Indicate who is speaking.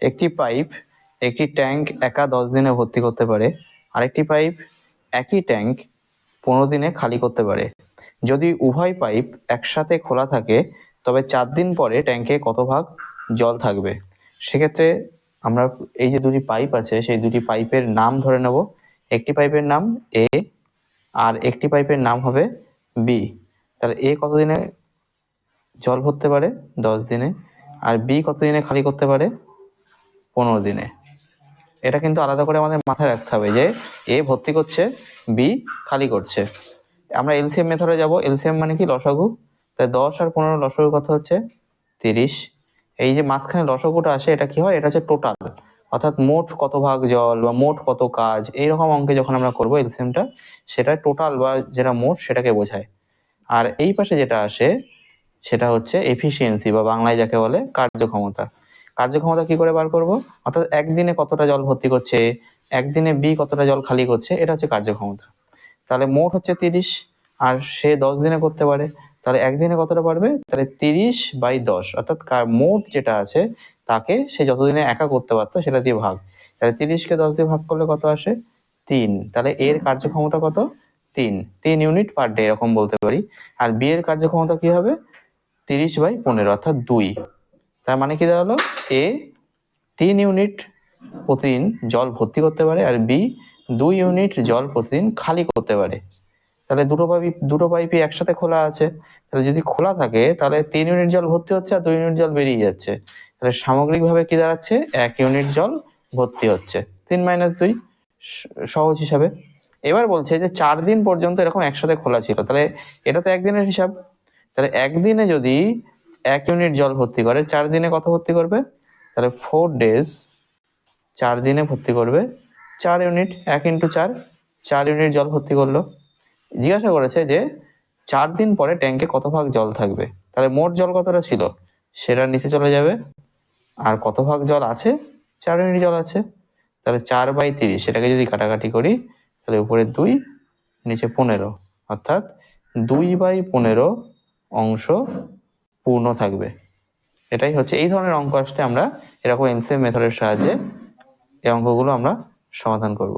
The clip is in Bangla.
Speaker 1: একটি পাইপ একটি ট্যাঙ্ক একা 10 দিনে ভর্তি করতে পারে, আরেকটি পাইপ একই ট্যাঙ্ক 15 দিনে খালি করতে পারে। যদি উভয় পাইপ একসাথে খোলা থাকে তবে 4 দিন পরে ট্যাঙ্কে কত ভাগ জল থাকবে? সেক্ষেত্রে আমরা এই যে দুটি পাইপ আছে সেই দুটি পাইপের নাম ধরে নেব। একটি পাইপের নাম এ আর একটি পাইপের নাম হবে বি। তাহলে এ কত দিনে জল ভরতে পারে? 10 দিনে। আর বি কত দিনে খালি করতে পারে? 15 দিনে। এটা কিন্তু আলাদা করে আমাদের মাথায় রাখতে হবে যে এ ভর্তি করছে, বি খালি করছে। আমরা এলসিএম মেথডে যাব। এলসিএম মানে কি? লসাগু। তাই 10 আর 15 লসাগু কত হচ্ছে? 30। এই যে মাঝখানে লসাগুটা আসে এটা কি হয়? এটা হচ্ছে টোটাল, অর্থাৎ মোট কত ভাগ জল বা মোট কত কাজ, এইরকম অঙ্কে যখন আমরা করবো এলসিএমটা, সেটা টোটাল বা যেটা মোট সেটাকে বোঝায়। আর এই পাশে যেটা আসে সেটা হচ্ছে এফিসিয়েন্সি বা বাংলায় যাকে বলে কার্যক্ষমতা। কার্যক্ষমতা কি করে বার করব? অর্থাৎ একদিনে কতটা জল ভর্তি করছে, একদিনে বি কতটা জল খালি করছে, এটা হচ্ছে কার্যক্ষমতা। তাহলে মোট হচ্ছে 30 আর সে 10 দিনে করতে পারে, তাহলে একদিনে কতটা পারবে? তাহলে 30/10, অর্থাৎ মোট যেটা আছে তাকে সে যতদিনে একা করতে পারতো সেটা দিয়ে ভাগ। তাহলে 30কে 10 দিয়ে ভাগ করলে কত আসে? 3। তাহলে এর কার্যক্ষমতা কত? 3 ইউনিট পার ডে, এরকম বলতে পারি। আর বি এর কার্যক্ষমতা কি হবে? 30/15, অর্থাৎ 2। তার মানে কি দাঁড়ালো? এ 3 ইউনিট প্রতিদিন জল ভর্তি করতে পারে আর বি 2 ইউনিট জল প্রতিদিন খালি করতে পারে। তাহলে দুটো পাইপই একসাথে খোলা আছে, তাহলে যদি খোলা থাকে তাহলে 3 ইউনিট জল ভর্তি হচ্ছে আর 2 ইউনিট জল বেরিয়ে যাচ্ছে। তাহলে সামগ্রিকভাবে কি দাঁড়াচ্ছে? 1 ইউনিট জল ভর্তি হচ্ছে। 3 - 2 সহজ হিসাবে। এবার বলছে যে 4 দিন পর্যন্ত এরকম একসাথে খোলা ছিল, তাহলে এটা তো একদিনের হিসাব। তাহলে একদিনে যদি 1 ইউনিট জল ভর্তি করে, 4 দিনে কত ভর্তি করবে? তাহলে 4 days, 4 দিনে ভর্তি করবে 4 ইউনিট। 1 × 4, 4 ইউনিট জল ভর্তি করলো। জিজ্ঞাসা করেছে যে 4 দিন পরে ট্যাঙ্কে কত ভাগ জল থাকবে। তাহলে মোট জল কতটা ছিল সেটা নিচে চলে যাবে, আর কত ভাগ জল আছে? 4 ইউনিট জল আছে। তাহলে 4/30, সেটাকে যদি কাটাকাটি করি তাহলে উপরে 2, নিচে 15, অর্থাৎ 2/15 অংশ পূর্ণ থাকবে। এটাই হচ্ছে, এই ধরনের অঙ্ক আসলে আমরা এরকম এলসিএম মেথডের সাহায্যে এই অঙ্কগুলো আমরা সমাধান করব।